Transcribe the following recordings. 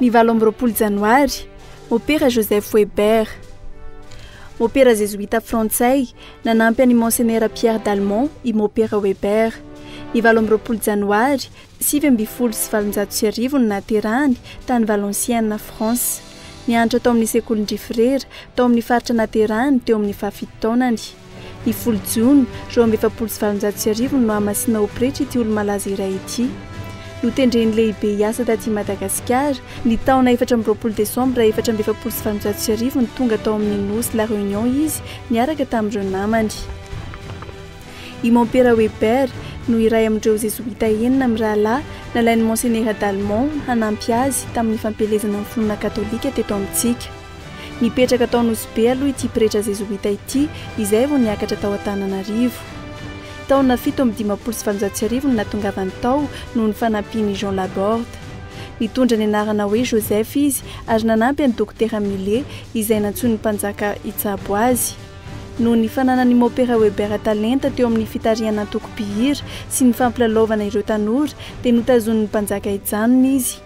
Ny 8 janoary, mopera Joseph Weber. Mopera jésuita frantsay, nanampy any monseigneur Pierre d'Allemand i mopera Weber. Ny 20 janoary, 770 no naterahany tany Valenciennes, France. Nianatra tao amin'ny sekolindry frera, tao amin'ny faritra naterahany teo amin'ny fahafitotaonany. Ny 10 jona, 1770 no hamasina ho pretra ity olo malaza iray ity. No tendreny lehibe hiasa taty Madagascar, ny taona 14 desambra 1770 no tonga tao amin'ny nosy La Réunion izy, niaraka tamin'ireo namany. I mopera Weber no iray amin'ireo jésuita enina amin'ny rahalahy nalain'ny monseigneur d'Allemand hanampy azy tamin'ny fampelezana amin'ny finoana katolika teto amintsika. Nipetraka tao Nosy-be aloha ity pretra jésuita ity, izay vao niakatra tao Antananarivo. Taona 1770 no natongavany tao noho ny fanampiany Jean Laborde. Nitondra ny anarana hoe Joseph izy ary nanampy any dokotera Millet izay nantsoin'ny mpanjaka hitsabo azy. Noho ny fananany mopera Weber talenta teo amin'ny fitariana antoko-pihira sy ny fampilalaovana ireo tanora dia notazon'ny mpanjaka hijanona izy.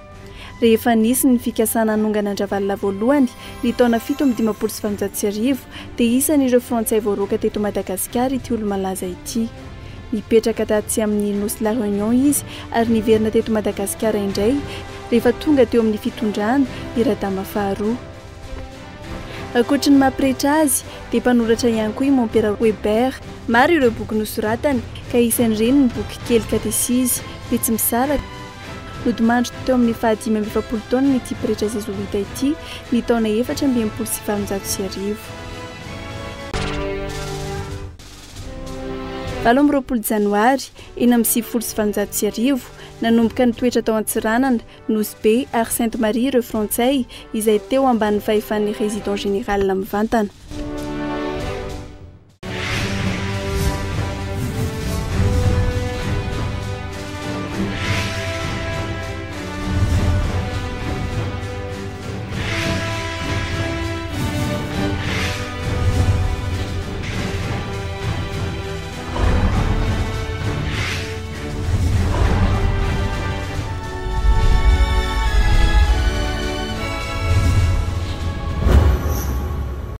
Rehefa nisy ny fikasana hanongana andravalina voalohany ny taona 1770 dia isan'ireo frantsay voaroka teto Madagasikara ity olo malaza ity. Nipetraka taty amin'ny nosy La Réunion izy ary niverina teto Madagasikara indray rehefa tonga teo amin'ny fitondrana i radama faharoa. Ankoatra ny mampirehetra azy dia mpanoratra ihany koa i mopera Weber. Maro ireo boky nosoratany ka isan'ireny ny boky kely katesizy, petsy misaraka. Nodimandry teo amin'ny 570 taona ity pretra jésuita ity ny taona 1770. 20 janoary 1770 nanomboka nitoetra tao Antsiranana, Nosy-be ary Sainte Marie ireo frantsay izay teo ambany fahefan'ny résident général mivantana.